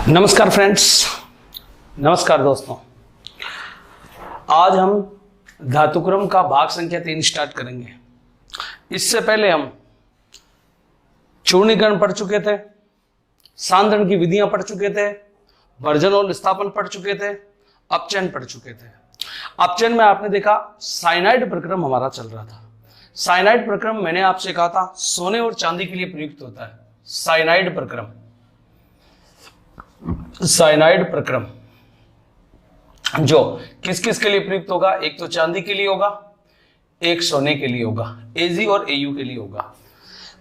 नमस्कार फ्रेंड्स, नमस्कार दोस्तों। आज हम धातुक्रम का भाग संख्या 3 स्टार्ट करेंगे। इससे पहले हम चूर्णीकरण पढ़ चुके थे, सांद्रण की विधियां पढ़ चुके थे, वर्जन और विस्थापन पढ़ चुके थे, अपचयन पढ़ चुके थे। अपचयन में आपने देखा साइनाइड प्रक्रम हमारा चल रहा था। साइनाइड प्रक्रम मैंने आपसे कहा था सोने और चांदी के लिए प्रयुक्त होता है। साइनाइड प्रक्रम, साइनाइड प्रक्रम जो किस किस के लिए प्रयुक्त होगा? एक तो चांदी के लिए होगा, एक सोने के लिए होगा, एजी और एयू के लिए होगा।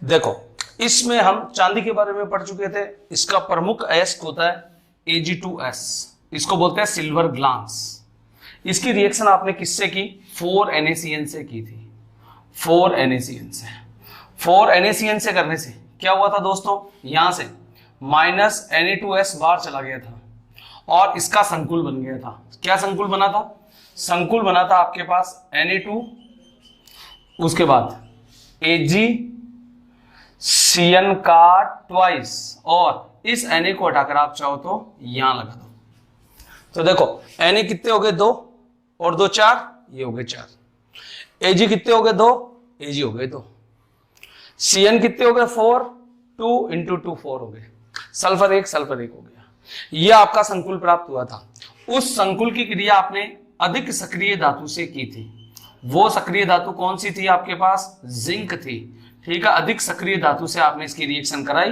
देखो, इसमें हम चांदी के बारे में पढ़ चुके थे। इसका प्रमुख अयस्क होता है Ag2S, इसको बोलते हैं सिल्वर ग्लांस। इसकी रिएक्शन आपने किससे की? 4NaCN से की थी। 4NaCN से 4NaCN से करने से क्या हुआ था दोस्तों? यहां से -Na2S बाहर चला गया था और इसका संकुल बन गया था। क्या संकुल बना था? संकुल बना था आपके पास Na2, उसके बाद AgCN का ट्वाइस, और इस Na को हटाकर आप चाहो तो यहां लगा दो। तो देखो Na कितने हो गए? 2 और 2 4, ये हो गए 4। Ag कितने हो गए? 2, Ag हो गए 2। Cn कितने हो गए? 4, 2 × 2 4 हो गए। सल्फर 1 हो गया। यह आपका संकुल प्राप्त हुआ था। उस संकुल की क्रिया आपने अधिक सक्रिय धातु से की थी। वो सक्रिय धातु कौन सी थी आपके पास? जिंक थी। ठीक है, अधिक सक्रिय धातु से आपने इसकी रिएक्शन कराई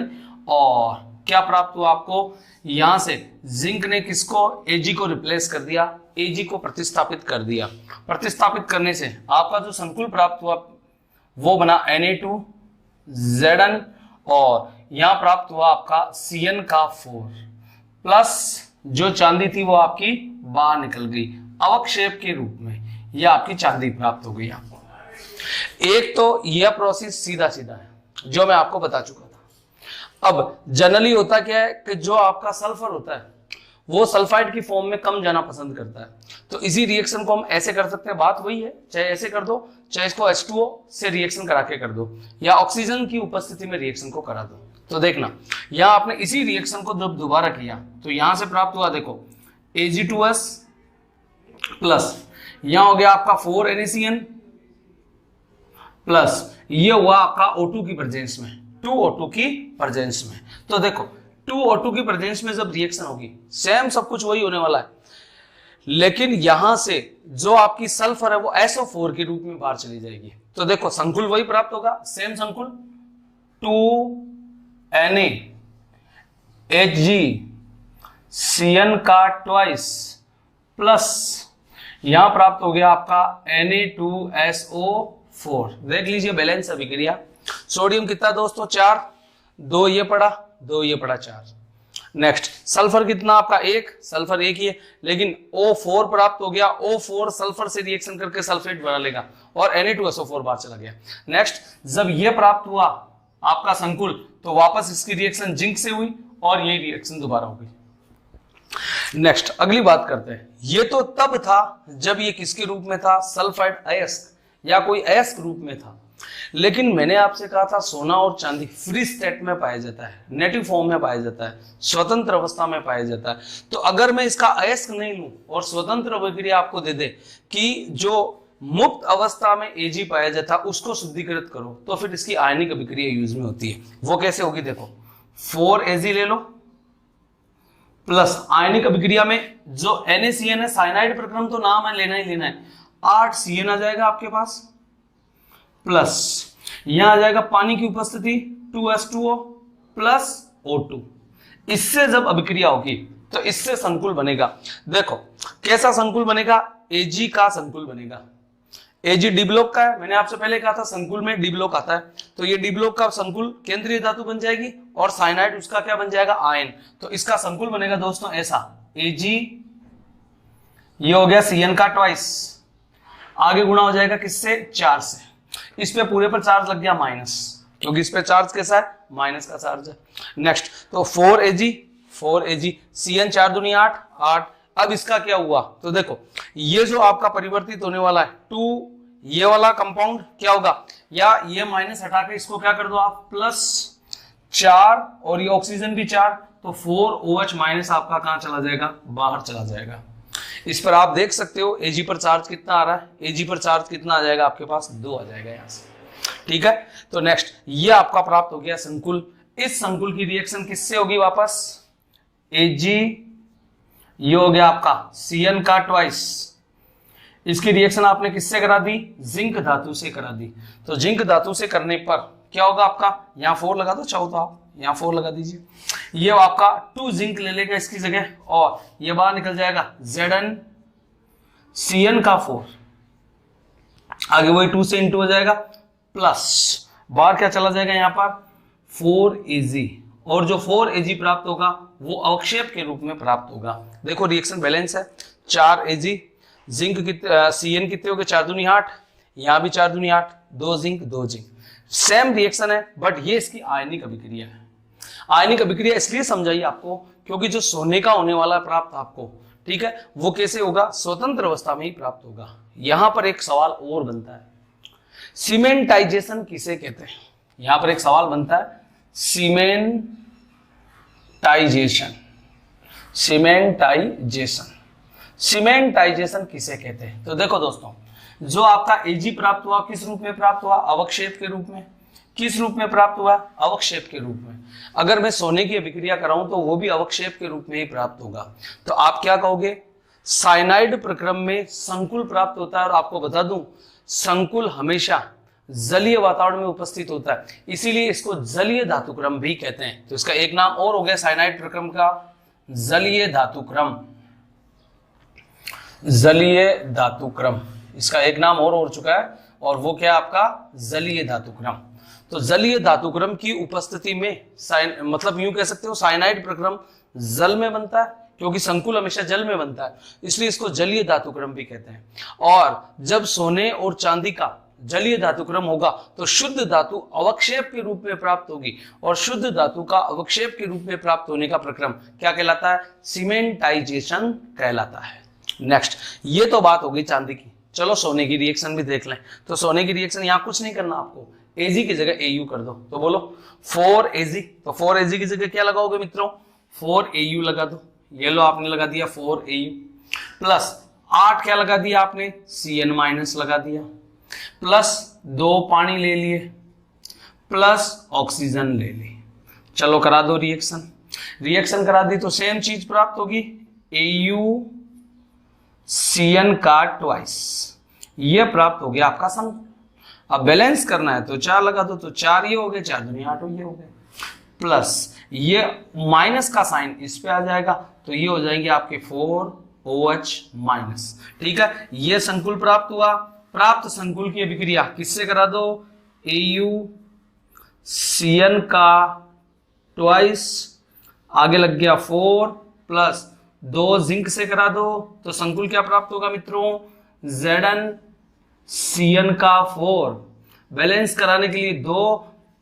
और क्या प्राप्त हुआ आपको? यहां से जिंक ने किसको? Ag को रिप्लेस कर दिया, Ag को प्रतिस्थापित कर दिया। प्रतिस्थापित करने से आपका जो संकुल प्राप्त हुआ वो बना Na2Zn, और यहां प्राप्त हुआ आपका Cn का 4 प्लस जो चांदी थी वो आपकी बाहर निकल गई अवक्षेप के रूप में। यह आपकी चांदी प्राप्त हो गई आपको। एक तो यह प्रोसेस सीधा सीधा है जो मैं आपको बता चुका था। अब जनरली होता क्या है कि जो आपका सल्फर होता है वो सल्फाइड की फॉर्म में कम जाना पसंद करता है। तो इसी रिएक्शन को हम ऐसे कर सकते हैं, बात वही है, चाहे ऐसे कर दो, चाहे इसको H2O से रिएक्शन करा के कर दो, या ऑक्सीजन की उपस्थिति में रिएक्शन को करा दो। तो देखना, यहां आपने इसी रिएक्शन को जब दोबारा किया तो यहां से प्राप्त हुआ, देखो Ag2S प्लस यहां हो गया आपका 4NaCN प्लस ये हुआ आपका O2 की प्रेजेंस में, 2O2 की प्रेजेंस में। तो देखो 2O2 की प्रेजेंस में जब रिएक्शन होगी सेम सब कुछ वही होने वाला है, लेकिन यहां से जो आपकी सल्फर है वो SO4 के रूप में बाहर चली जाएगी। तो देखो संकुल वही प्राप्त होगा, सेम संकुल 2Na HgCN का ट्वाइस प्लस यहां प्राप्त हो गया आपका Na2SO4। देख लीजिए बैलेंस अभिक्रिया। सोडियम कितना दोस्तों? 4, 2 ये पड़ा, 2 ये पड़ा, 4। नेक्स्ट सल्फर कितना आपका? 1, सल्फर 1 ही है, लेकिन O4 प्राप्त हो गया। O4 सल्फर से रिएक्शन करके सल्फेट बना लेगा और Na2SO4 बाहर चला गया। नेक्स्ट जब ये प्राप्त हुआ आपका संकुल तो वापस इसकी रिएक्शन जिंक से हुई और ये रिएक्शन दोबारा हो गई। नेक्स्ट अगली बात करते हैं। ये तो तब था जब ये किसके रूप में था? सल्फाइड अयस्क या कोई अयस्क रूप में था। लेकिन मैंने आपसे कहा था सोना और चांदी फ्री स्टेट में पाया जाता है, नेटिव फॉर्म में पाया जाता है, स्वतंत्र अवस्था में पाया जाता है। तो अगर मैं इसका अयस्क नहीं लूं और स्वतंत्र अभिक्रिया आपको दे दे कि जो मुक्त अवस्था में Ag पाया जाता है उसको शुद्धिकृत करो, तो फिर इसकी आयनिक अभिक्रिया यूज में होती है। वो कैसे होगी? देखो 4Ag ले लो प्लस आयनिक अभिक्रिया में जो NaCN है, साइनाइड प्रक्रम तो नाम है, लेना ही लेना है, 8Cn आ जाएगा आपके पास प्लस यहां आ जाएगा पानी की उपस्थिति 2H2O प्लस O2। इससे जब अभिक्रिया होगी तो इससे संकुल बनेगा। देखो कैसा संकुल बनेगा? Ag का संकुल बनेगा। Ag डी ब्लॉक का है, मैंने आपसे पहले कहा था संकुल में डी ब्लॉक आता है। तो ये डी ब्लॉक का संकुल केंद्रीय धातु बन जाएगी और साइनाइड उसका क्या बन जाएगा? आयन। तो इसका संकुल बनेगा दोस्तों ऐसा, Ag ये हो गया Cn का ट्वाइस, आगे गुणा हो जाएगा किससे? 4 से। इस पे पूरे पर चार्ज लग गया माइनस, क्योंकि इस पे चार्ज कैसा है? माइनस का चार्ज है। नेक्स्ट तो 4Ag Cn 4 दूनी 8, 8। अब इसका क्या हुआ? तो देखो ये जो आपका परिवर्तित होने वाला है 2, ये वाला कंपाउंड क्या होगा? या ये माइनस हटा के इसको क्या कर दो आप? प्लस 4 और ये ऑक्सीजन भी 4, तो 4OH माइनस आपका कहां चला जाएगा, बाहर चला जाएगा। इस पर आप देख सकते हो Ag पर चार्ज कितना आ रहा है, Ag पर चार्ज कितना आ जाएगा आपके पास, 2 आ जाएगा यहां से। ठीक है, तो नेक्स्ट ये आपका प्राप्त हो गया संकुल। इस संकुल की रिएक्शन किससे होगी वापस, Ag, ये हो गया आपका Cn का ट्वाइस। इसकी रिएक्शन आपने किससे करा दी, जिंक धातु से करा दी। तो जिंक धातु से करने पर क्या होगा आपका, यहां 4 लगा दो चाहो तो आप यहां 4 लगा दीजिए, ये आपका 2 जिंक ले लेगा इसकी जगह, और ये बाहर निकल जाएगा ZnCn का 4, आगे वही 2 से इंटू हो जाएगा, प्लस बाहर क्या चला जाएगा यहां पर 4Ag, और जो 4Ag प्राप्त होगा वो अवक्षेप के रूप में प्राप्त होगा। देखो रिएक्शन बैलेंस है, 4Ag, जिंक Cn कितने हो गए, 4 दूनी 8, यहां भी 4 दूनी 8, 2 जिंक 2 जिंक, सेम रिएक्शन है, बट ये इसकी आयनिक अभिक्रिया है। आयनिक अभिक्रिया इसलिए समझाइए आपको क्योंकि जो सोने का होने वाला प्राप्त आपको, ठीक है, वो कैसे होगा, स्वतंत्र अवस्था में ही प्राप्त होगा। यहां पर एक सवाल और बनता है, सीमेंटाइजेशन किसे कहते हैं, यहां पर एक सवाल बनता है, सीमेंटाइजेशन, सीमेंटाइजेशन, सीमेंटाइजेशन किसे कहते हैं। तो देखो दोस्तों, जो आपका Ag प्राप्त हुआ किस रूप में प्राप्त हुआ, अवक्षेप के रूप में। किस रूप में प्राप्त हुआ, अवक्षेप के रूप में। अगर मैं सोने की अभिक्रिया कराऊं तो वो भी अवक्षेप के रूप में ही प्राप्त होगा। तो आप क्या कहोगे, साइनाइड प्रक्रम में संकुल प्राप्त होता है, और आपको बता दूं संकुल हमेशा जलीय वातावरण में उपस्थित होता है, इसीलिए इसको जलीय धातुक्रम भी कहते हैं। तो इसका एक नाम और हो गया साइनाइड प्रक्रम का, जलीय धातुक्रम, जलीय धातुक्रम, इसका एक नाम और हो चुका है, और वो क्या आपका जलीय धातुक्रम। तो जलीय धातुक्रम की उपस्थिति में मतलब यूं कह सकते हो साइनाइड प्रक्रम जल में बनता है, क्योंकि संकुल हमेशा जल में बनता है, इसलिए इसको जलीय धातुक्रम भी कहते हैं। और जब सोने और चांदी का जलीय धातुक्रम होगा तो शुद्ध धातु अवक्षेप के रूप में प्राप्त होगी, और शुद्ध धातु का अवक्षेप के रूप में प्राप्त होने का प्रक्रम क्या कहलाता है, सीमेंटाइजेशन कहलाता है। नेक्स्ट, ये तो बात हो गई चांदी की, चलो सोने की रिएक्शन भी देख लें। तो सोने की रिएक्शन यहां कुछ नहीं करना आपको, Ag की जगह Au कर दो, तो बोलो 4Ag, तो 4Ag की जगह क्या लगाओगे मित्रों, 4Au लगा दो, ये लो आपने लगा दिया 4Au, प्लस 8 क्या लगा दिया आपने, Cn माइनस लगा दिया, प्लस 2 पानी ले लिए, प्लस ऑक्सीजन ले ली। चलो करा दो रिएक्शन, रिएक्शन करा दी तो सेम चीज प्राप्त होगी, AuCN का ट्वाइस, ये प्राप्त हो गया आपका संकुल। अब बैलेंस करना है तो 4 लगा दो, तो 4 ये हो गए, 4 दूनी 8 ये हो गए, प्लस ये माइनस का साइन इस पे आ जाएगा, तो ये हो जाएंगे आपके 4OH माइनस। ठीक है, ये संकुल प्राप्त हुआ। प्राप्त संकुल की अभिक्रिया किससे करा दो, AuCN का ट्वाइस, आगे लग गया 4 प्लस 2 जिंक से करा दो, तो संकुल क्या प्राप्त होगा मित्रों, ZnCN का 4, बैलेंस कराने के लिए 2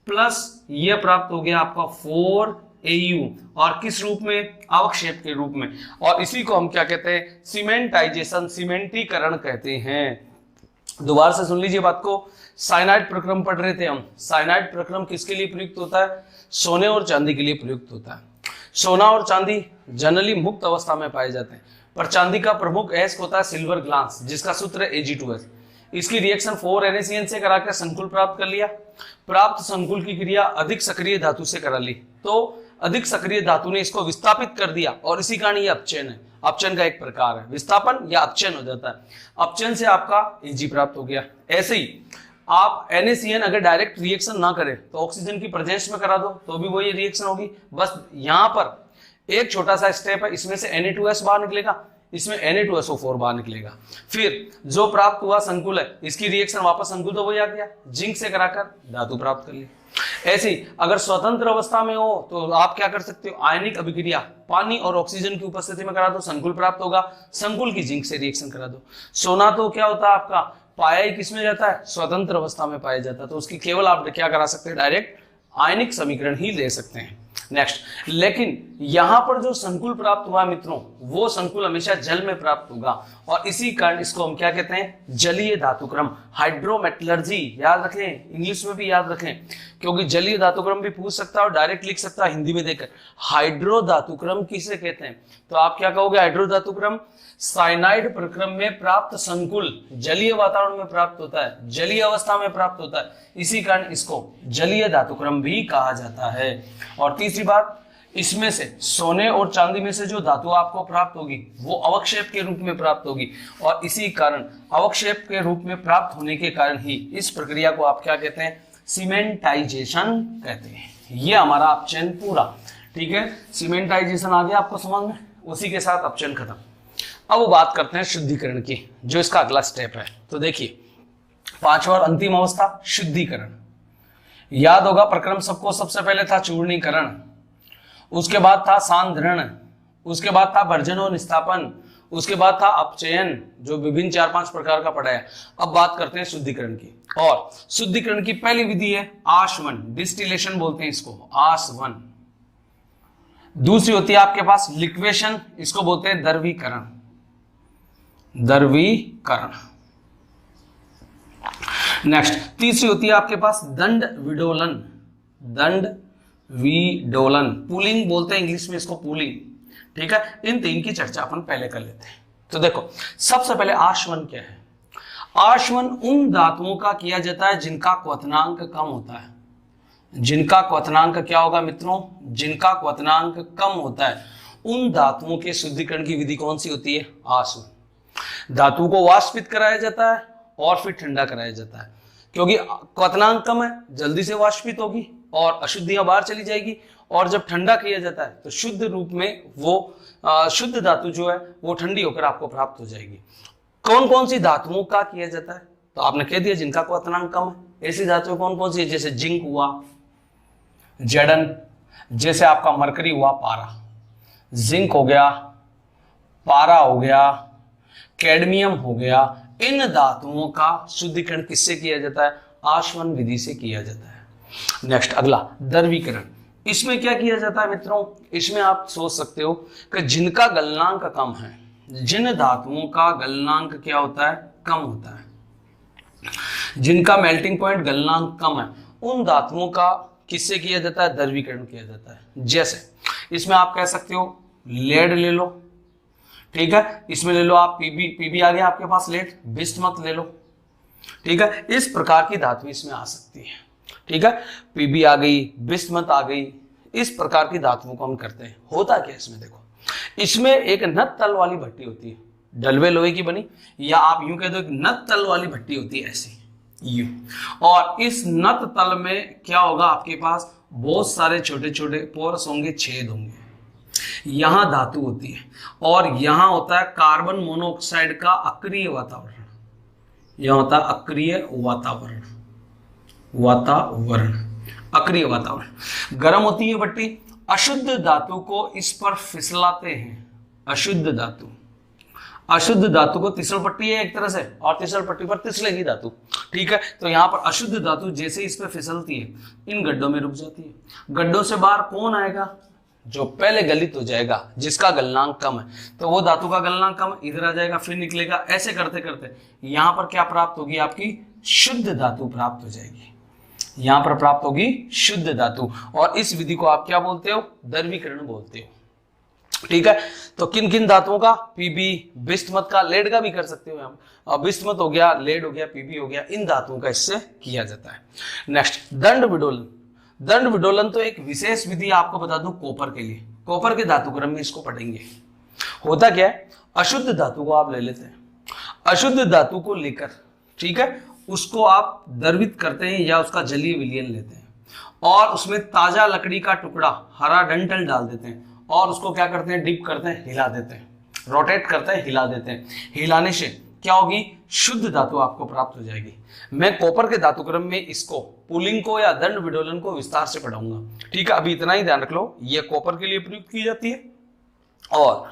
प्लस ये प्राप्त हो गया आपका 4Au, और किस रूप में, अवक्षेप के रूप में। और इसी को हम क्या कहते हैं, सीमेंटाइजेशन, सीमेंटीकरण कहते हैं। दोबारा से सुन लीजिए बात को, साइनाइड प्रक्रम पढ़ रहे थे हम। साइनाइड प्रक्रम किसके लिए प्रयुक्त होता है, सोने और चांदी के लिए प्रयुक्त होता है। सोना और चांदी जनरली मुक्त अवस्था में पाए जाते हैं, पर चांदी का प्रमुख एस्क होता है सिल्वर ग्लास, जिसका सूत्र है Ag2S। इसकी रिएक्शन 4NaCN से करा के संकुल प्राप्त कर लिया। प्राप्त संकुल की क्रिया अधिक सक्रिय धातु से करा ली, तो अधिक सक्रिय धातु ने इसको विस्थापित कर दिया, और इसी कारण ये अपचयन है, अपचयन का एक प्रकार है, विस्थापन या अपचयन हो जाता है। अपचयन से आपका Ag प्राप्त हो गया। ऐसे ही आप NaCN अगर डायरेक्ट रिएक्शन ना करें तो ऑक्सीजन की प्रेजेंस में करा दो तो भी वही रिएक्शन होगी, बस यहां पर एक छोटा सा स्टेप है, इसमें से Na2S बाहर निकलेगा, इसमें Na2SO4 बाहर निकलेगा। फिर जो प्राप्त हुआ संकुल है, इसकी रिएक्शन वापस संकुल तो वही आ गया, जिंक से कराकर धातु प्राप्त कर ली। ऐसे ही अगर स्वतंत्र अवस्था में हो तो आप क्या कर सकते हो, आयनिक अभिक्रिया पानी और ऑक्सीजन की उपस्थिति में करा दो, संकुल प्राप्त होगा, संकुल की जिंक से रिएक्शन करा दो। सोना तो क्या होता है आपका, पाया ही किसमें जाता है, स्वतंत्र अवस्था में पाया जाता है, तो उसकी केवल आप क्या करा सकते हैं, डायरेक्ट आयनिक समीकरण ही ले सकते हैं। नेक्स्ट, लेकिन यहां पर जो संकुल प्राप्त हुआ मित्रों, वो संकुल हमेशा जल में प्राप्त होगा, और इसी कारण इसको हम क्या कहते हैं, जलीय धातुक्रम। हाइड्रोमेटलर्जी याद रखें, इंग्लिश में भी याद रखें, क्योंकि जलीय धातुक्रम भी पूछ सकता है और डायरेक्ट लिख सकता है हिंदी में देकर। हाइड्रो धातुक्रम किसे कहते हैं, तो आप क्या कहोगे, हाइड्रो धातुक्रम साइनाइड प्रक्रम में प्राप्त संकुल जलीय वातावरण में प्राप्त होता है, जलीय अवस्था में प्राप्त होता है, इसी कारण इसको जलीय धातुक्रम भी कहा जाता है। और तीसरी बात, इसमें से सोने और चांदी में से जो धातु आपको प्राप्त होगी वो अवक्षेप के रूप में प्राप्त होगी, और इसी कारण अवक्षेप के रूप में प्राप्त होने के कारण ही इस प्रक्रिया को आप क्या कहते हैं, सीमेंटाइजेशन कहते हैं। ये हमारा अपचयन पूरा, ठीक है, सीमेंटाइजेशन आ गया आपको समझ में, उसी के साथ अपचयन खत्म। अब बात करते हैं शुद्धिकरण की, जो इसका अगला स्टेप है। तो देखिए, पांचवा और अंतिम अवस्था शुद्धिकरण। याद होगा प्रक्रम सबको सबसे पहले था चूर्णीकरण, उसके बाद था सांद्रण, उसके बाद था भर्जन और निस्तापन, उसके बाद था अपचयन, जो विभिन्न 4-5 प्रकार का पढ़ा है। अब बात करते हैं शुद्धिकरण की, और शुद्धिकरण की पहली विधि है आशवन, डिस्टिलेशन बोलते हैं इसको, आशवन। दूसरी होती है आपके पास लिक्वेशन, इसको बोलते हैं द्रवीकरण, द्रवीकरण। नेक्स्ट तीसरी होती है आपके पास दंड विडोलन, दंड विडोलन, पुलिंग बोलते हैं इंग्लिश में इसको, पुलिंग, ठीक है। इन तीन की चर्चा अपन पहले कर लेते हैं। तो देखो, सबसे पहले आशवन क्या है। आशवन उन धातुओं का किया जाता है जिनका क्वथनांक कम होता है। जिनका क्वथनांक क्या होगा मित्रों, जिनका क्वथनांक कम होता है, उन धातुओं के शुद्धिकरण की विधि कौन सी होती है, आशवन। धातु को वाष्पित कराया जाता है और फिर ठंडा कराया जाता है, क्योंकि क्वथनांक कम है, जल्दी से वाष्पित होगी और अशुद्धियां बाहर चली जाएगी। और जब ठंडा किया जाता है तो शुद्ध रूप में वो शुद्ध धातु जो है वो ठंडी होकर आपको प्राप्त हो जाएगी। कौन कौन सी धातुओं का किया जाता है, तो आपने कह दिया जिनका क्वथनांक कम है। ऐसी धातुएं कौन कौन सी है, जैसे जिंक हुआ, जड़न, जैसे आपका मरकरी हुआ, पारा, जिंक हो गया, पारा हो गया, कैडमियम हो गया। इन धातुओं का शुद्धिकरण किससे किया जाता है, आशवन विधि से किया जाता है। नेक्स्ट अगला द्रवीकरण। इसमें क्या किया जाता है मित्रों, इसमें आप सोच सकते हो कि जिनका गलनांक कम है, जिन धातुओं का गलनांक क्या होता है, कम होता है, जिनका मेल्टिंग पॉइंट गलनांक कम है, उन धातुओं का किससे किया जाता है, द्रवीकरण किया जाता है। जैसे इसमें आप कह सकते हो लेड ले लो, ठीक है, इसमें ले लो आप पीबी आ गया आपके पास, लेड, बिस्मथ ले लो, ठीक है। इस प्रकार की धातु इसमें आ सकती है, ठीक है, पीबी आ गई, बिस्मथ आ गई, इस प्रकार की धातुओं को हम करते हैं। होता क्या इसमें, देखो, इसमें एक नत तल वाली भट्टी होती है, डलवे लोहे की बनी, या आप यूं कह दो एक नत तल वाली भट्टी होती है ऐसी, यूं। और इस नत तल में क्या होगा, आपके पास बहुत सारे छोटे छोटे पोरस होंगे, छेद होंगे, यहां धातु होती है, और यहां होता है कार्बन मोनोऑक्साइड का अक्रिय वातावरण, यहां होता है अक्रिय वातावरण, अक्रिय वातावरण। गर्म होती है भट्टी, अशुद्ध धातु को इस पर फिसलाते हैं, अशुद्ध धातु, अशुद्ध धातु को तिसल पट्टी है एक तरह से, और तिसल पट्टी पर तिसलेगी धातु, ठीक है। तो यहाँ पर अशुद्ध धातु जैसे इस पर फिसलती है, इन गड्ढों में रुक जाती है। गड्ढों से बाहर कौन आएगा, जो पहले गलित हो जाएगा, जिसका गलनांक कम है, तो वो धातु का गलनांक कम इधर आ जाएगा, फिर निकलेगा, ऐसे करते करते यहाँ पर क्या प्राप्त होगी, आपकी शुद्ध धातु प्राप्त हो जाएगी, यहां पर प्राप्त होगी शुद्ध धातु। और इस विधि को आप क्या बोलते हो, द्रवीकरण बोलते हो, ठीक है। तो किन किन धातुओं का, पीबी, बिस्मथ का, लेड का भी कर सकते हो हम, बिस्मथ हो गया, लेड हो गया, पीबी हो गया, इन धातुओं का इससे किया जाता है। नेक्स्ट दंड विडोलन। दंड विडोलन तो एक विशेष विधि आपको बता दूं कॉपर के लिए, कॉपर के धातुक्रम में इसको पढ़ेंगे। होता क्या है, अशुद्ध धातु को आप ले लेते हैं, अशुद्ध धातु को लेकर, ठीक है, उसको आप द्रवित करते हैं या उसका जलीय विलयन लेते हैं, और उसमें ताजा लकड़ी का टुकड़ा, हरा डंठल डाल देते हैं, और उसको क्या करते हैं, डिप करते हैं, हिला देते हैं, रोटेट करते हैं, हिला देते हैं। हिलाने से क्या होगी, शुद्ध धातु आपको प्राप्त हो जाएगी। मैं कॉपर के धातुक्रम में इसको, पुलिंग को या दंड विडोलन को विस्तार से पढ़ाऊंगा, ठीक है। अभी इतना ही ध्यान रख लो, ये कॉपर के लिए प्रयुक्त की जाती है, और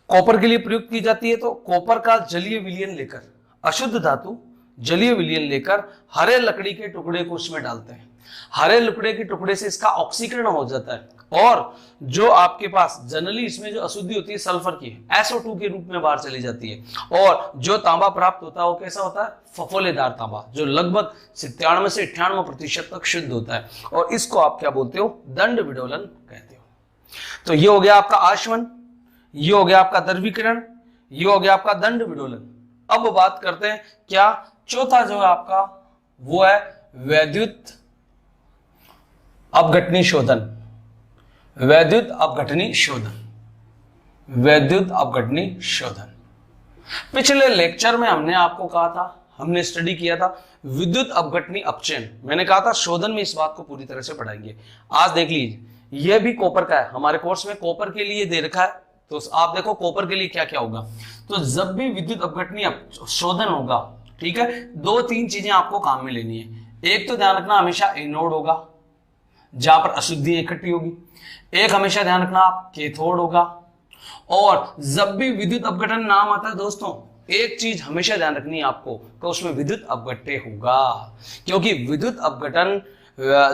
कॉपर के लिए प्रयुक्त की जाती है। तो कॉपर का जलीय विलयन लेकर अशुद्ध धातु जलीय विलयन लेकर हरे लकड़ी के टुकड़े को उसमें डालते हैं। हरे लकड़ी के टुकड़े से इसका ऑक्सीकरण हो जाता है और जो आपके पास जनरली इसमें जो अशुद्धि होती है सल्फर की, SO2 के रूप में बाहर चली जाती है। और जो तांबा प्राप्त होता है वो कैसा होता है? फफोलेदार तांबा, जो लगभग 97 से 98% तक शुद्ध होता है। और इसको आप क्या बोलते हो? दंड विडोलन कहते हो। तो ये हो गया आपका आशवन, ये हो गया आपका द्रवीकरण, ये हो गया आपका दंड विडोलन। अब बात करते हैं क्या चौथा जो है आपका वो है वैद्युत अपघटनी शोधन। वैद्युत अपघटनी शोधन, वैद्युत अपघटनी शोधन। पिछले लेक्चर में हमने आपको कहा था, हमने स्टडी किया था विद्युत अपघटनी अपचयन। मैंने कहा था शोधन में इस बात को पूरी तरह से पढ़ाएंगे। आज देख लीजिए, यह भी कॉपर का है, हमारे कोर्स में कॉपर के लिए दे रखा है। तो आप देखो कॉपर के लिए क्या क्या होगा। तो जब भी विद्युत अपघटनी शोधन होगा, ठीक है, 2-3 चीजें आपको काम में लेनी है। एक तो ध्यान रखना हमेशा एनोड होगा जहां पर अशुद्धि इकट्ठी होगी। एक हमेशा ध्यान रखना आप कैथोड होगा। और जब भी विद्युत अपघटन नाम आता है दोस्तों, एक चीज हमेशा ध्यान रखनी है आपको कि उसमें विद्युत अपघट्य होगा, क्योंकि विद्युत अपघटन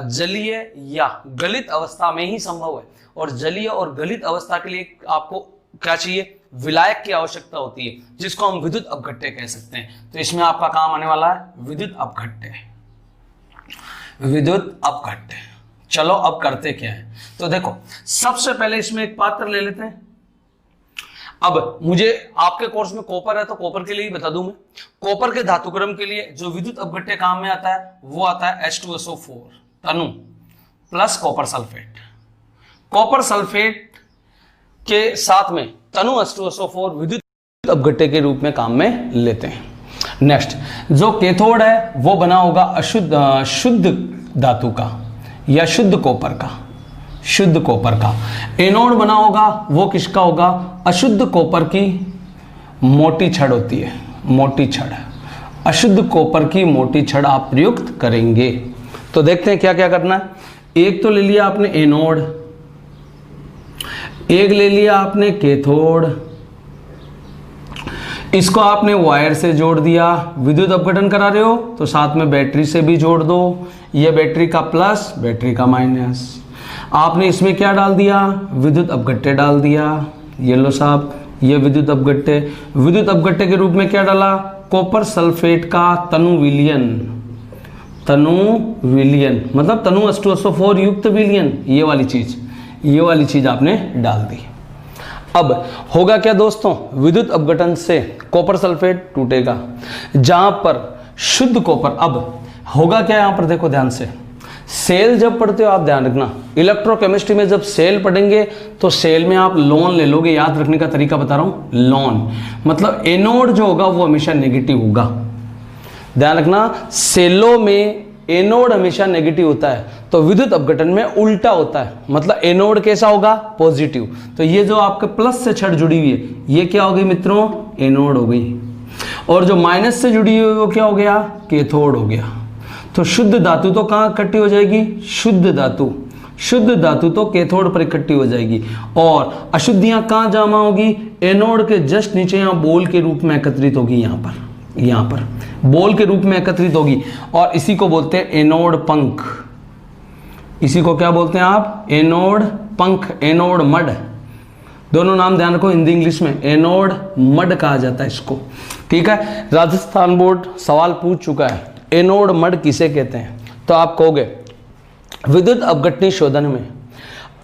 जलीय या गलित अवस्था में ही संभव है। और जलीय और गलित अवस्था के लिए आपको क्या चाहिए? विलायक की आवश्यकता होती है, जिसको हम विद्युत अपघट्य कह सकते हैं। तो इसमें आपका काम आने वाला है विद्युत अपघट्य, विद्युत अपघट्य। चलो अब करते क्या है, तो देखो सबसे पहले इसमें एक पात्र ले लेते हैं। अब मुझे आपके कोर्स में कॉपर है तो कॉपर के लिए ही बता दूं मैं। कॉपर के धातुक्रम के लिए जो विद्युत अपघट्य काम में आता है वो आता है H2SO4 तनु plus copper sulphate. Copper sulphate के साथ में तनु H2SO4 विद्युत अपघट्य के रूप में काम में लेते हैं। नेक्स्ट जो कैथोड है वो बना होगा शुद्ध धातु का या शुद्ध कॉपर का, शुद्ध कॉपर का। एनोड बना होगा वो किसका होगा? अशुद्ध कॉपर की मोटी छड़ होती है, मोटी छड़। अशुद्ध कॉपर की मोटी छड़ आप प्रयुक्त करेंगे। तो देखते हैं क्या क्या करना है। एक तो ले लिया आपने एनोड, एक ले लिया आपने कैथोड, इसको आपने वायर से जोड़ दिया। विद्युत अपघटन करा रहे हो तो साथ में बैटरी से भी जोड़ दो। ये बैटरी का प्लस, बैटरी का माइनस। आपने इसमें क्या डाल दिया? विद्युत अपघट्य डाल दिया। ये लो साहब, ये विद्युत अपघट्य। विद्युत अपघट्य के रूप में क्या डाला? कॉपर सल्फेट का तनु विलयन, तनु विलयन मतलब तनु H2SO4 युक्त विलयन। ये वाली चीज आपने डाल दी। अब होगा क्या दोस्तों? विद्युत अपघटन से कॉपर सल्फेट टूटेगा, जहां पर शुद्ध कॉपर। अब होगा क्या यहां पर देखो ध्यान से, सेल जब पढ़ते हो आप ध्यान रखना, इलेक्ट्रोकेमिस्ट्री में जब सेल पढ़ेंगे तो सेल में आप लॉन ले लोगे। याद रखने का तरीका बता रहा हूं, लॉन मतलब एनोड जो होगा वो हमेशा नेगेटिव होगा। ध्यान रखना, सेलों में एनोड हमेशा नेगेटिव होता है, तो विद्युत अपघटन में उल्टा होता है, मतलब एनोड कैसा होगा? पॉजिटिव। तो ये जो आपके प्लस से छड़ जुड़ी हुई है ये क्या हो गई मित्रों? एनोड हो गई। और जो माइनस से जुड़ी हुई है वो क्या हो गया? कैथोड हो गया। तो शुद्ध धातु तो कहाँ इकट्ठी हो जाएगी? शुद्ध धातु तो कैथोड पर इकट्ठी हो जाएगी। और अशुद्धियां कहाँ जमा होगी? एनोड के जस्ट नीचे यहाँ बोल के रूप में एकत्रित होगी। यहाँ पर बोल के रूप में एकत्रित होगी। और इसी को बोलते हैं एनोड पंख। इसी को क्या बोलते हैं आप? एनोड पंख, एनोड मड। दोनों नाम ध्यान रखो, हिंदी इंग्लिश में एनोड मड कहा जाता है इसको। ठीक है, राजस्थान बोर्ड सवाल पूछ चुका है, एनोड मड किसे कहते हैं? तो आप कहोगे विद्युत अपघटनी शोधन में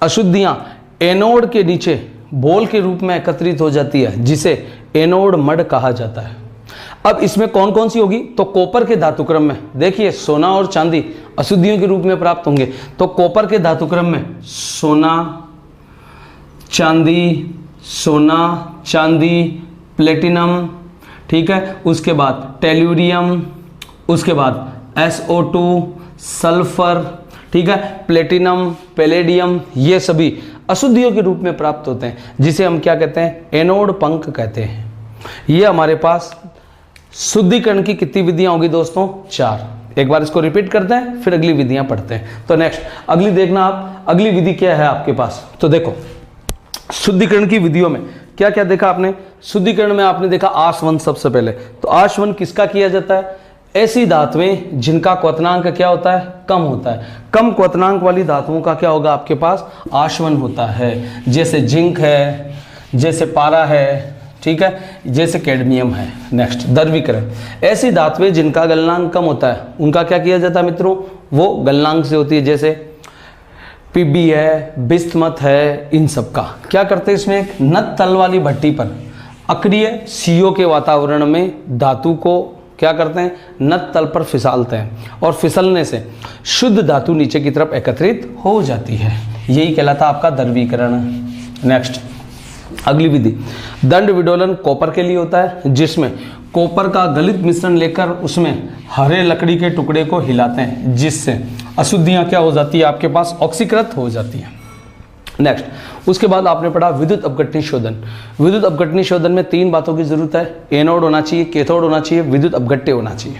अशुद्धियां एनोड के नीचे बोल के रूप में एकत्रित हो जाती है, जिसे एनोड मड कहा जाता है। अब इसमें कौन कौन सी होगी? तो कॉपर के धातुक्रम में देखिए सोना और चांदी अशुद्धियों के रूप में प्राप्त होंगे। तो कॉपर के धातुक्रम में सोना चांदी, प्लेटिनम, ठीक है, उसके बाद टेल्यूरियम, उसके बाद SO2, सल्फर, ठीक है, प्लेटिनम, पैलेडियम, ये सभी अशुद्धियों के रूप में प्राप्त होते हैं, जिसे हम क्या कहते हैं? एनोड पंख कहते हैं। ये हमारे पास शुद्धिकरण की कितनी विधियां होगी दोस्तों? 4। एक बार इसको रिपीट करते हैं फिर अगली विधियां पढ़ते हैं। तो नेक्स्ट अगली देखना आप, अगली विधि क्या है आपके पास। तो देखो शुद्धिकरण की विधियों में क्या क्या देखा आपने? शुद्धिकरण में आपने देखा आशवन सबसे पहले। तो आशवन किसका किया जाता है? ऐसी धातुएं जिनका क्वथनांक क्या होता है, कम होता है। कम क्वथनांक वाली धातुओं का क्या होगा आपके पास, आशवन होता है। जैसे जिंक है, जैसे पारा है, ठीक है, जैसे कैडमियम है। नेक्स्ट द्रवीकरण, ऐसी धातुएं जिनका गलनांक कम होता है उनका क्या किया जाता है मित्रों, वो गलनांक से होती है। जैसे पीबी है, बिस्मथ है, इन सब का क्या करते हैं, इसमें एक नत तल वाली भट्टी पर अक्रिय CO के वातावरण में धातु को क्या करते हैं, नत तल पर फिसलते हैं और फिसलने से शुद्ध धातु नीचे की तरफ एकत्रित हो जाती है। यही कहलाता आपका द्रवीकरण। नेक्स्ट अगली विधि, दंड विडोलन कॉपर के लिए होता है, जिसमें कॉपर का गलित मिश्रण लेकर उसमें हरे लकड़ी के टुकड़े को हिलाते हैं, जिससे अशुद्धियां क्या हो जाती है आपके पास, ऑक्सीकृत हो जाती है। नेक्स्ट, उसके बाद आपने पढ़ा विद्युत अपघटनी शोधन। विद्युत अपघटनी शोधन में 3 बातों की जरूरत है, एनोड होना चाहिए, कैथोड होना चाहिए, विद्युत अपघट्य होना चाहिए।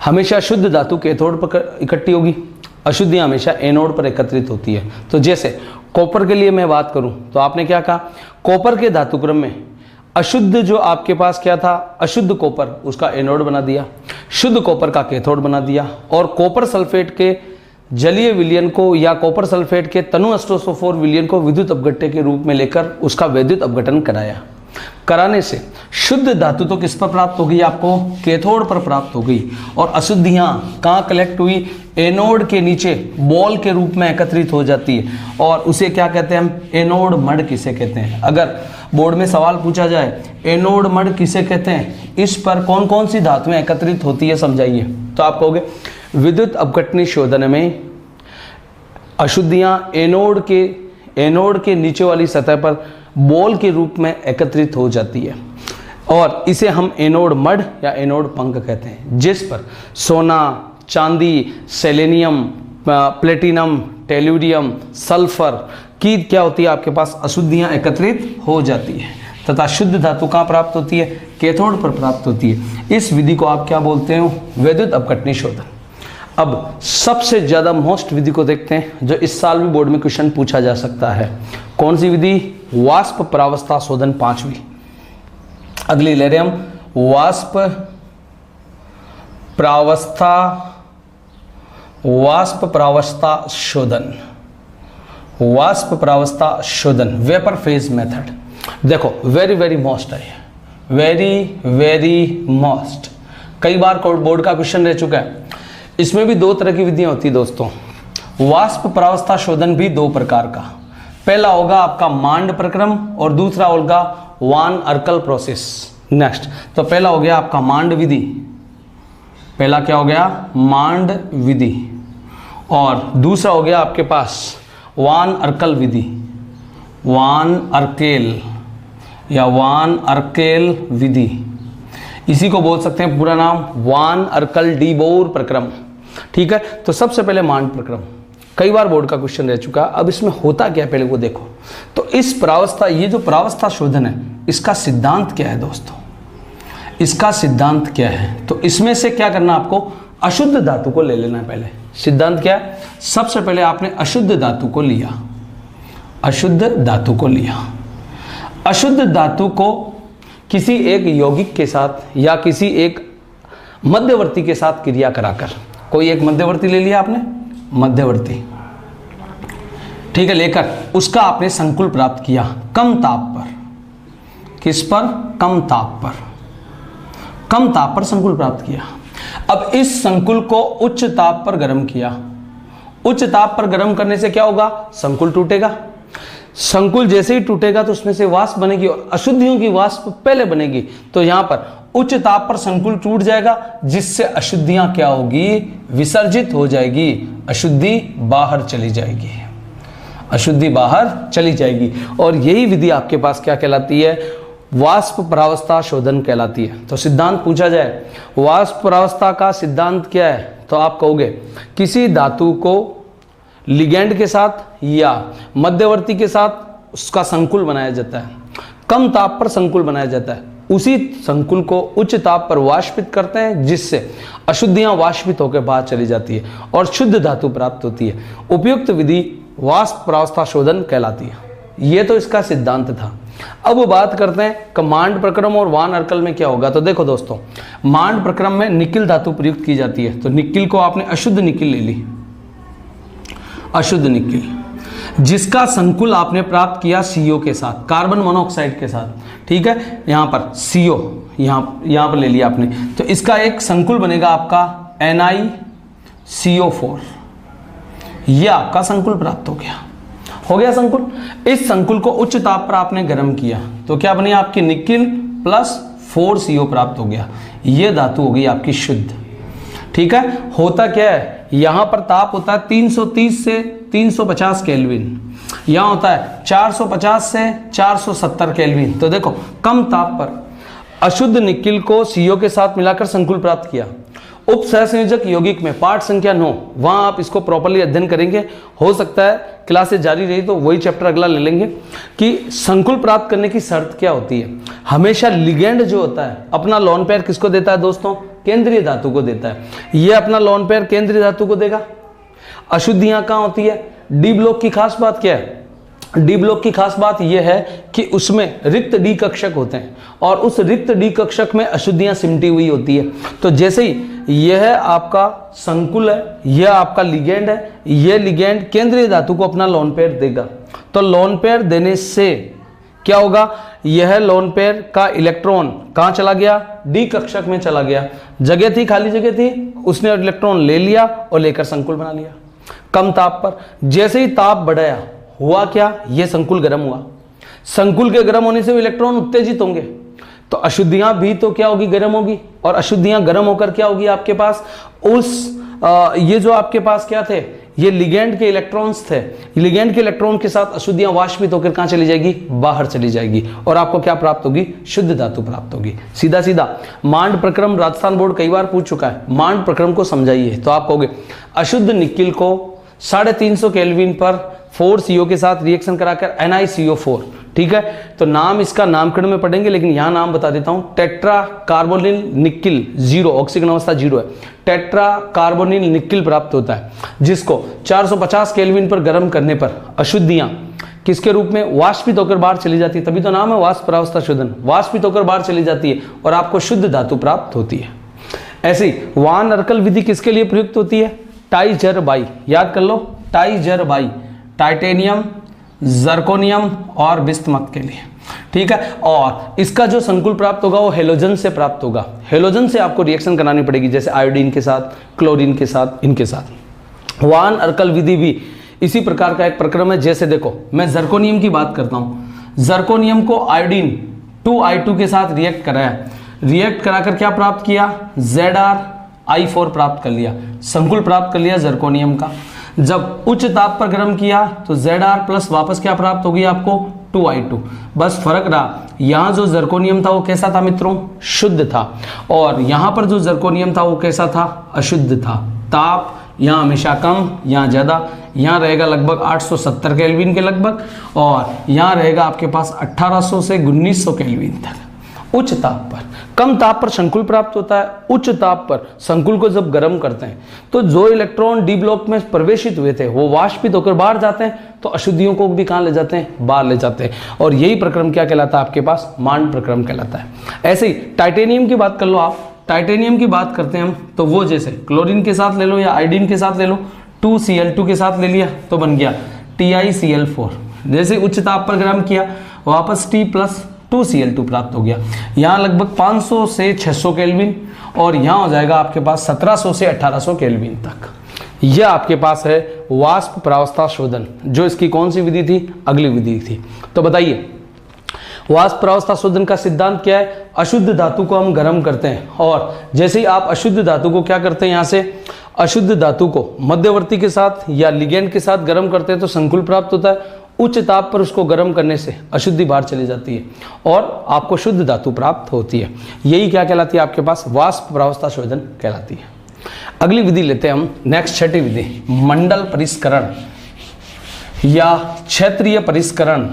हमेशा शुद्ध धातु कैथोड पर इकट्ठी होगी, अशुद्धियां हमेशा एनोड पर एकत्रित होती है। तो जैसे कॉपर के लिए मैं बात करूं तो आपने क्या कहा, कॉपर के धातुक्रम में अशुद्ध जो आपके पास क्या था, अशुद्ध कॉपर, उसका एनोड बना दिया, शुद्ध कॉपर का कैथोड बना दिया, और कॉपर सल्फेट के जलीय विलयन को या कॉपर सल्फेट के तनु अस्टोसोफोर विलयन को विद्युत अपघट्य के रूप में लेकर उसका वैद्युत अपघटन कराया। कराने से शुद्ध धातु तो किस पर प्राप्त हो गई आपको, कैथोड पर प्राप्त हो गई, और अशुद्धियां कहाँ कलेक्ट हुई, एनोड के नीचे बॉल के रूप में एकत्रित हो जाती है, और उसे क्या कहते हैं हम, एनोड मड किसे कहते हैं। अगर बोर्ड में सवाल पूछा जाए एनोड मड किसे कहते हैं, इस पर कौन कौन सी धातुएं एकत्रित होती है समझाइए, तो आप कहोगे विद्युत अपघटनी शोधन में अशुद्धियां एनोड के नीचे वाली सतह पर बॉल के रूप में एकत्रित हो जाती है, और इसे हम एनोड मड या एनोड पंख कहते हैं, जिस पर सोना, चांदी, सेलेनियम, प्लेटिनम, टेल्यूरियम, सल्फर की क्या होती है आपके पास, अशुद्धियां एकत्रित हो जाती है, तथा शुद्ध धातु कहाँ प्राप्त होती है, कैथोड पर प्राप्त होती है। इस विधि को आप क्या बोलते हो, विद्युत अपघटनी शोधन। अब सबसे ज्यादा मोस्ट विधि को देखते हैं, जो इस साल भी बोर्ड में क्वेश्चन पूछा जा सकता है। कौन सी विधि, वाष्प परावस्था शोधन 5वीं। अगली ले रहे हम वाष्प परावस्था शोधन। वाष्प परावस्था शोधन, वेपर फेज मेथड। देखो वेरी वेरी मोस्ट है, वेरी वेरी मोस्ट, कई बार बोर्ड का क्वेश्चन रह चुका है। इसमें भी 2 तरह की विधियां होती है दोस्तों। वाष्प परावस्था शोधन भी 2 प्रकार का, पहला होगा आपका मांड प्रक्रम और दूसरा होगा वान अर्कल प्रोसेस। नेक्स्ट, तो पहला हो गया आपका मांड विधि, पहला क्या हो गया, मांड विधि, और दूसरा हो गया आपके पास वान अर्कल विधि, वान अर्केल या वान अर्केल विधि। इसी को बोल सकते हैं पूरा नाम वान अर्कल डी बोर प्रक्रम। ठीक है, तो सबसे पहले मांड प्रक्रम, कई बार बोर्ड का क्वेश्चन रह चुका। अब इसमें होता क्या है पहले वो देखो। तो इस परावस्था, ये जो परावस्था शोधन है, इसका सिद्धांत क्या है दोस्तों, इसका सिद्धांत क्या है, तो इसमें से क्या करना आपको, अशुद्ध धातु को ले लेना है। पहले सिद्धांत क्या है, सबसे पहले आपने अशुद्ध धातु को लिया, अशुद्ध धातु को लिया, अशुद्ध धातु को किसी एक यौगिक के साथ या किसी एक मध्यवर्ती के साथ क्रिया कराकर, कोई एक मध्यवर्ती ले लिया आपने, मध्यवर्ती, ठीक है, लेकर उसका आपने संकुल प्राप्त किया कम ताप पर। किस पर, कम ताप पर, कम ताप पर संकुल प्राप्त किया। अब इस संकुल को उच्च ताप पर गर्म किया। उच्च ताप पर गर्म करने से क्या होगा, संकुल टूटेगा। संकुल जैसे ही टूटेगा तो उसमें से वाष्प बनेगी, और अशुद्धियों की वाष्प पहले बनेगी। तो यहां पर उच्च ताप पर संकुल टूट जाएगा, जिससे अशुद्धियां क्या होगी, विसर्जित हो जाएगी, अशुद्धि बाहर चली जाएगी, अशुद्धि बाहर चली जाएगी। और यही विधि आपके पास क्या कहलाती है, वाष्प परावस्था शोधन कहलाती है। तो सिद्धांत पूछा जाए वाष्प परावस्था का सिद्धांत क्या है, तो आप कहोगे किसी धातु को लिगेंड के साथ या मध्यवर्ती के साथ उसका संकुल बनाया जाता है, कम ताप पर संकुल बनाया जाता है, उसी संकुल को उच्च ताप पर वाष्पित करते हैं, जिससे अशुद्धियां वाष्पित होकर बाहर चली जाती है और शुद्ध धातु प्राप्त होती है। उपयुक्त विधि वाष्प परावस्था शोधन कहलाती है। ये तो इसका सिद्धांत था। अब बात करते हैं कमांड प्रक्रम और वान अर्कल में क्या होगा। तो देखो दोस्तों, मांड प्रक्रम में निकिल धातु प्रयुक्त की जाती है। तो निकिल को आपने अशुद्ध निकिल ले ली, अशुद्ध निकिल, जिसका संकुल आपने प्राप्त किया CO के साथ, कार्बन मोनोऑक्साइड के साथ, ठीक है। यहाँ पर CO यहाँ पर ले लिया आपने, तो इसका एक संकुल बनेगा आपका NiCO4, यह आपका संकुल प्राप्त हो गया संकुल। इस संकुल को उच्च ताप पर आपने गर्म किया तो क्या बनी आपकी निकिल प्लस 4CO प्राप्त हो गया। यह धातु हो गई आपकी शुद्ध, ठीक है। होता क्या है, यहां पर ताप होता है 330 से 350 केल्विन, यहां होता है 450 से 470 केल्विन। तो देखो कम ताप पर अशुद्ध निकिल को CO के साथ मिलाकर संकुल प्राप्त किया। उप सहसंयोजक यौगिक में पाठ संख्या 9, वहां आप इसको प्रॉपर्ली अध्ययन करेंगे। हो सकता है क्लासेस जारी रही तो वही चैप्टर अगला ले लेंगे कि संकुल प्राप्त करने की शर्त क्या होती है। हमेशा लिगेंड जो होता है अपना लोन पेयर किसको देता है दोस्तों, केंद्रीय धातु को देता है। यह अपना लोन पेयर केंद्रीय धातु को देगा। अशुद्धियां कहां होती है, डी ब्लॉक की खास बात क्या है, डी ब्लॉक की खास बात यह है कि उसमें रिक्त डी कक्षक होते हैं और उस रिक्त डी कक्षक में अशुद्धियां सिमटी हुई होती है। तो जैसे ही यह आपका संकुल है, यह आपका लिगेंड है, यह लिगेंड केंद्रीय धातु को अपना लोन पेयर देगा। तो लोन पेयर देने से क्या होगा, यह लोन पेयर का इलेक्ट्रॉन कहां चला गया, डी कक्षक में चला गया। जगह थी, खाली जगह थी, उसने इलेक्ट्रॉन ले लिया और लेकर संकुल बना लिया कम ताप पर। जैसे ही ताप बढ़ाया हुआ क्या, यह संकुल गर्म हुआ। संकुल के गर्म होने से इलेक्ट्रॉन उत्तेजित होंगे तो अशुद्धियां भी तो क्या होगी, गर्म होगी। और अशुद्धियां गर्म होकर क्या होगी आपके पास, ये जो आपके पास क्या थे, ये लिगेंड के इलेक्ट्रॉन्स थे। लिगेंड के इलेक्ट्रॉन के साथ अशुद्धियां वाष्पित होकर कहां चली जाएगी, बाहर चली जाएगी और आपको क्या प्राप्त होगी, शुद्ध धातु प्राप्त होगी। सीधा सीधा मांड प्रक्रम राजस्थान बोर्ड कई बार पूछ चुका है, मांड प्रक्रम को समझाइए। तो आप कहोगे अशुद्ध निकिल को 350 केल्विन पर 4CO के साथ रिएक्शन कराकर NiCO4, ठीक है। तो नाम इसका नामकरण में पढ़ेंगे, लेकिन यहां नाम बता देता हूं, टेट्रा कार्बोनिल निकिल 0, ऑक्सीजन अवस्था 0 है। टेट्रा कार्बोनिल निकिल प्राप्त होता है, जिसको 450 केल्विन पर गर्म करने पर अशुद्धियां किसके रूप में, वाष्पित होकर बाहर चली जाती है। तभी तो नाम है वाष्प परावस्था शोधन, वाष्पित होकर बाहर चली जाती है और आपको शुद्ध धातु प्राप्त होती है। ऐसी वान अर्कल विधि किसके लिए प्रयुक्त होती है, टाइजरबाई, याद कर लो, टाइजरबाई, टाइटेनियम, जर्कोनियम और बिस्मथ के लिए, ठीक है। और इसका जो संकुल प्राप्त होगा वो हेलोजन से प्राप्त होगा। हेलोजन से आपको रिएक्शन करानी पड़ेगी, जैसे आयोडीन के साथ, क्लोरीन के साथ, इनके साथ। वान अर्कल विधि भी इसी प्रकार का एक प्रक्रम है। जैसे देखो मैं जर्कोनियम की बात करता हूं, जर्कोनियम को आयोडीन 2I2 के साथ रिएक्ट कराया, रिएक्ट कराकर क्या प्राप्त किया, ZrI4 प्राप्त कर लिया, संकुल प्राप्त कर लिया जर्कोनियम का। जब उच्च ताप पर गर्म किया तो Zr प्लस वापस क्या प्राप्त होगी आपको, 2I2। बस फर्क रहा, यहां जो जर्कोनियम था वो कैसा था मित्रों, शुद्ध था, और यहां पर जो जर्कोनियम था वो कैसा था, अशुद्ध था। ताप यहाँ हमेशा कम, यहाँ ज़्यादा, यहाँ रहेगा लगभग 870 केल्विन के लगभग, और यहाँ रहेगा आपके पास 1800 से 1900 केल्विन तक उच्च ताप पर। कम ताप पर संकुल प्राप्त होता है, उच्च ताप पर संकुल को जब गर्म करते हैं तो जो इलेक्ट्रॉन डी ब्लॉक में प्रवेशित हुए थे वो वाष्पित होकर बाहर जाते हैं, तो अशुद्धियों को भी कहाँ ले जाते हैं, बाहर ले जाते हैं। और यही प्रक्रम क्या कहलाता है आपके पास, मांड प्रक्रम कहलाता है। ऐसे ही टाइटेनियम की बात कर लो आप, टाइटेनियम की बात करते हैं हम, तो वो जैसे क्लोरीन के साथ ले लो या आयोडीन के साथ ले लो, 2Cl2 के साथ ले लिया तो बन गया TiCl4। जैसे उच्च ताप पर गर्म किया वापस T प्लस 2Cl2 प्राप्त हो गया। यहाँ लगभग 500 से 600 केल्विन, और यहाँ हो जाएगा आपके पास 1700 से 1800 केल्विन तक। यह आपके पास है वाष्प परावस्था शोधन, जो इसकी कौन सी विधि थी, अगली विधि थी। तो बताइए वाष्प परावस्था शोधन का सिद्धांत क्या है, अशुद्ध धातु को हम गर्म करते हैं, और जैसे ही आप अशुद्ध धातु को क्या करते हैं, यहाँ से अशुद्ध धातु को मध्यवर्ती के साथ या लिगेंड के साथ गर्म करते हैं तो संकुल प्राप्त होता है। उच्च ताप पर उसको गर्म करने से अशुद्धि बाहर चली जाती है और आपको शुद्ध धातु प्राप्त होती है। यही क्या कहलाती है आपके पास, वाष्प परावस्था शोधन कहलाती है। अगली विधि लेते हैं हम, नेक्स्ट छठी विधि, मंडल परिष्करण या क्षेत्रीय परिष्करण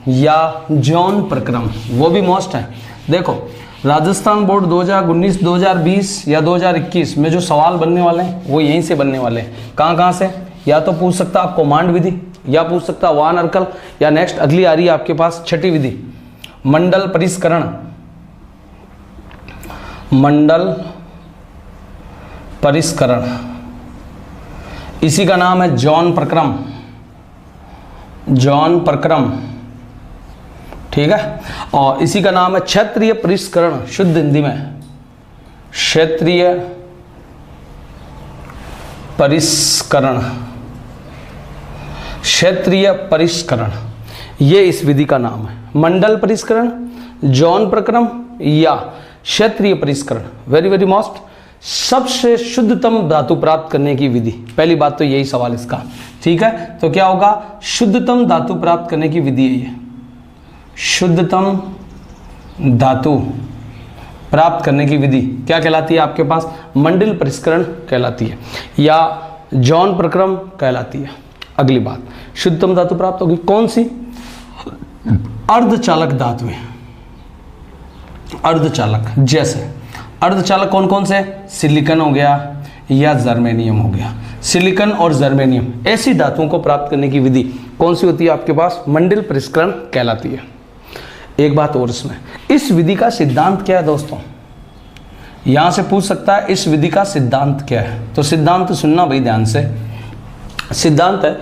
या जॉन प्रक्रम, वो भी मोस्ट है। देखो राजस्थान बोर्ड 2019, 2020 या 2021 में जो सवाल बनने वाले हैं वो यहीं से बनने वाले हैं। कहाँ से, या तो पूछ सकता आपको मांड विधि, या पूछ सकता वान अर्कल, या नेक्स्ट अगली आ रही है आपके पास छठी विधि मंडल परिष्करण, मंडल परिष्करण, इसी का नाम है जॉन प्रक्रम, जॉन प्रक्रम, ठीक है। और इसी का नाम है क्षेत्रीय परिष्करण, शुद्ध हिंदी में क्षेत्रीय परिष्करण, क्षेत्रीय परिष्करण, ये इस विधि का नाम है। मंडल परिष्करण, जॉन प्रक्रम या क्षेत्रीय परिष्करण, वेरी वेरी मोस्ट, सबसे शुद्धतम धातु प्राप्त करने की विधि। पहली बात तो यही सवाल इसका, ठीक है। तो क्या होगा, शुद्धतम धातु प्राप्त करने की विधि है ये, शुद्धतम धातु प्राप्त करने की विधि क्या कहलाती है आपके पास, मंडल परिष्करण कहलाती है या जॉन प्रक्रम कहलाती है। अगली बात, शुद्धतम धातु प्राप्त होगी कौन सी, अर्धचालक धातुएं, अर्धचालक, जैसे अर्धचालक कौन कौन से, सिलिकॉन हो गया या जर्मेनियम हो गया। सिलिकॉन और जर्मेनियम ऐसी धातुओं को प्राप्त करने की विधि कौन सी होती है आपके पास, मंडल परिष्करण कहलाती है। एक बात और इसमें, इस विधि का सिद्धांत क्या है दोस्तों, यहां से पूछ सकता है इस विधि का सिद्धांत क्या है। तो सिद्धांत सुनना भाई ध्यान से। सिद्धांत है,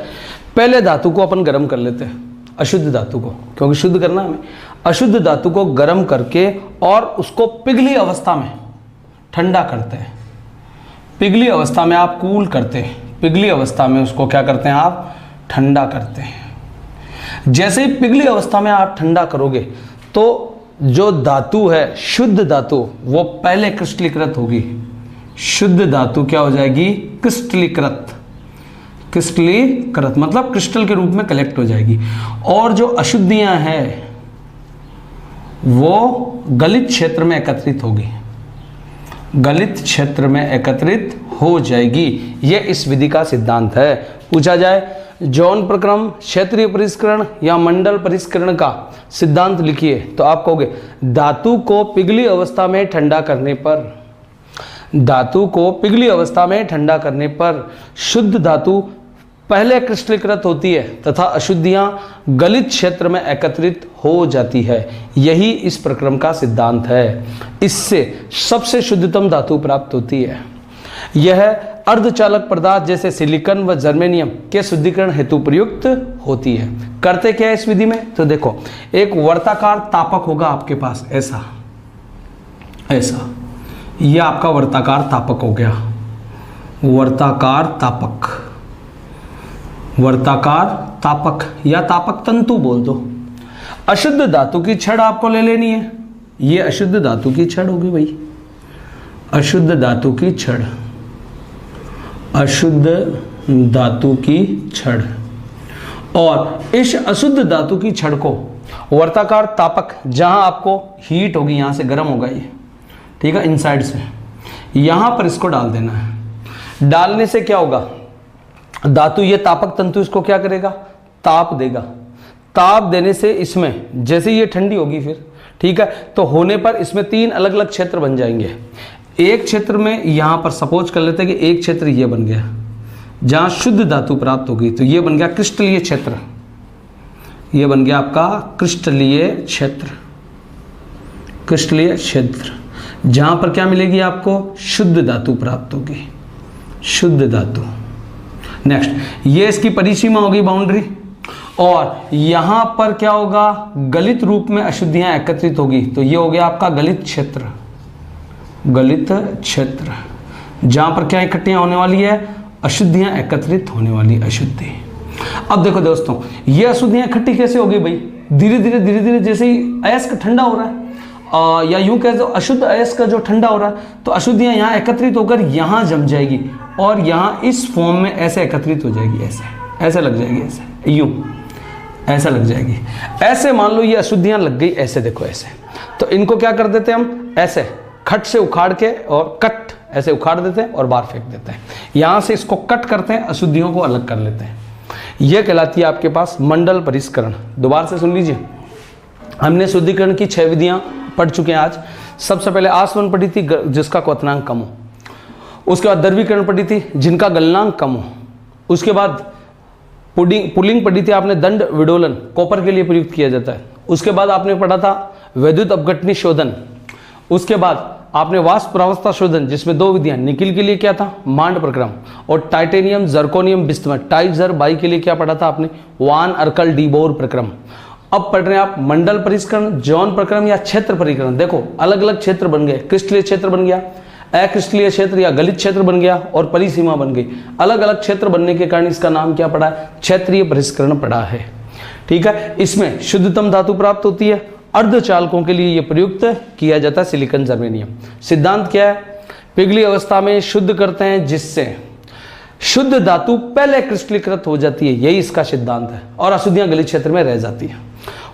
पहले धातु को अपन गर्म कर लेते हैं, अशुद्ध धातु को, क्योंकि शुद्ध करना हमें, अशुद्ध धातु को गर्म करके और उसको पिघली अवस्था में ठंडा करते हैं। पिघली अवस्था में आप कूल करते हैं, पिघली अवस्था में उसको क्या करते हैं आप, ठंडा करते हैं। जैसे ही पिघली अवस्था में आप ठंडा करोगे तो जो धातु है, शुद्ध धातु, वो पहले क्रिस्टलीकृत होगी। शुद्ध धातु क्या हो जाएगी, क्रिस्टलीकृत, क्रिस्टलीकृत मतलब क्रिस्टल के रूप में कलेक्ट हो जाएगी। और जो अशुद्धियां हैं वो गलित क्षेत्र में एकत्रित होगी, गलित क्षेत्र में एकत्रित हो जाएगी। ये इस विधि का सिद्धांत है। पूछा जाए जॉन प्रक्रम, क्षेत्रीय परिष्करण या मंडल परिष्करण का सिद्धांत लिखिए, तो आप कहोगे धातु को पिघली अवस्था में ठंडा करने पर, धातु को पिघली अवस्था में ठंडा करने पर शुद्ध धातु पहले क्रिस्टलीकृत होती है तथा अशुद्धियां गलित क्षेत्र में एकत्रित हो जाती है। यही इस प्रक्रम का सिद्धांत है। इससे सबसे शुद्धतम धातु प्राप्त होती है। यह अर्धचालक पदार्थ जैसे सिलिकॉन व जर्मेनियम के शुद्धिकरण हेतु प्रयुक्त होती है। करते क्या है इस विधि में, तो देखो एक वर्ताकार तापक होगा आपके पास, ऐसा ऐसा, यह आपका वर्ताकार तापक हो गया, वर्ताकार तापक, वर्ताकार तापक या तापक तंतु बोल दो। अशुद्ध धातु की छड़ आपको ले लेनी है, ये अशुद्ध धातु की छड़ होगी भाई, अशुद्ध धातु की छड़, अशुद्ध धातु की छड़। और इस अशुद्ध धातु की छड़ को वर्ताकार तापक, जहां आपको हीट होगी, यहां से गर्म होगा ये, ठीक है, इनसाइड से, यहां पर इसको डाल देना है। डालने से क्या होगा, धातु, ये तापक तंतु इसको क्या करेगा, ताप देगा। ताप देने से इसमें जैसे ये ठंडी होगी फिर, ठीक है, तो होने पर इसमें तीन अलग अलग क्षेत्र बन जाएंगे। एक क्षेत्र में यहां पर सपोज कर लेते हैं कि एक क्षेत्र ये बन गया जहां शुद्ध धातु प्राप्त होगी, तो ये बन गया क्रिस्टलीय क्षेत्र, ये बन गया आपका क्रिस्टलीय क्षेत्र, क्रिस्टलीय क्षेत्र, जहां पर क्या मिलेगी आपको, शुद्ध धातु प्राप्त होगी, शुद्ध धातु। नेक्स्ट, ये इसकी परिसीमा होगी, बाउंड्री, और यहां पर क्या होगा, गलित रूप में अशुद्धियां एकत्रित होगी, तो ये हो गया आपका गलित क्षेत्र, गलित क्षेत्र, जहां पर क्या इकट्ठियां होने वाली है, अशुद्धियां एकत्रित होने वाली, अशुद्धि। अब देखो दोस्तों, ये अशुद्धियां इकट्ठी कैसे होगी भाई, धीरे धीरे जैसे ही अयस्क ठंडा हो रहा है, या यूं कह दो अशुद्ध अयस्क का जो ठंडा हो रहा है, तो अशुद्धियां यहां एकत्रित होकर यहां जम जाएगी और यहां इस फॉर्म में ऐसे एकत्रित हो जाएगी, ऐसे ऐसे लग जाएगी, ऐसे यूं ऐसा लग जाएगी। ऐसे मान लो ये अशुद्धियां लग गई, ऐसे देखो ऐसे, तो इनको क्या कर देते हैं हम, ऐसे खट से उखाड़ के और कट ऐसे उखाड़ देते हैं और बाहर फेंक देते हैं। यहां से इसको कट करते हैं, अशुद्धियों को अलग कर लेते हैं। यह कहलाती है आपके पास मंडल परिष्करण। दोबारा से सुन लीजिए, हमने शुद्धिकरण की 6 विधियां पढ़ चुके हैं आज। सबसे पहले आसवन पढ़ी थी, जिसका क्वथनांक कम हो। उसके बाद द्रवीकरण पढ़ी थी, जिनका गलनांक कम हो। उसके बाद पुलिंग पढ़ी थी आपने, दंड विडोलन, कॉपर के लिए प्रयुक्त किया जाता है। उसके बाद आपने पढ़ा था वैद्युत अपघटनी शोधन, उसके बाद आपने वाष्प प्रावस्था शोधन जिसमें 2 विधियां, निकिल के लिए क्या था मांड प्रक्रम और titanium zirconium bismuth Taisor by के लिए क्या पढ़ा था आपने वान अर्कल डीबोर प्रक्रम। अब पढ़ रहे हैं आप मंडल परिष्करण, जॉन प्रक्रम या क्षेत्र परिकरण। देखो अलग अलग क्षेत्र बन गए, क्रिस्टलीय क्षेत्र बन गया, अक्रिस्टलीय क्षेत्र या गलित क्षेत्र बन गया और परिसीमा बन गई। अलग अलग क्षेत्र बनने के कारण इसका नाम क्या पड़ा है, क्षेत्रीय परिष्करण पड़ा है। ठीक है, इसमें शुद्धतम धातु प्राप्त होती है, अर्धचालकों के लिए यह प्रयुक्त किया जाता है सिलिकॉन जर्मेनियम। सिद्धांत क्या है, पिघली अवस्था में शुद्ध करते हैं जिससे शुद्ध धातु पहले क्रिस्टलीकृत हो जाती है, यही इसका सिद्धांत है, और अशुद्धियां गलित क्षेत्र में रह जाती हैं।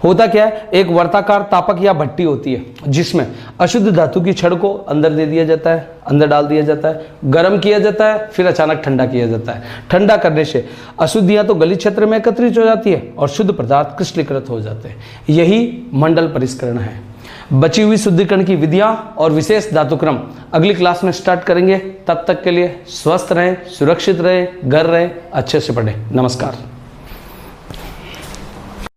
होता क्या है, एक वर्ताकार तापक या भट्टी होती है जिसमें अशुद्ध धातु की छड़ को अंदर दे दिया जाता है, अंदर डाल दिया जाता है, गर्म किया जाता है, फिर अचानक ठंडा किया जाता है। ठंडा करने से अशुद्धियां तो गलित क्षेत्र में एकत्रित हो जाती है और शुद्ध पदार्थ क्रिस्टलीकृत हो जाते हैं, यही मंडल परिष्करण है। बची हुई शुद्धिकरण की विधियां और विशेष धातुक्रम अगली क्लास में स्टार्ट करेंगे। तब तक के लिए स्वस्थ रहें, सुरक्षित रहें, घर रहें, अच्छे से पढ़ें। नमस्कार।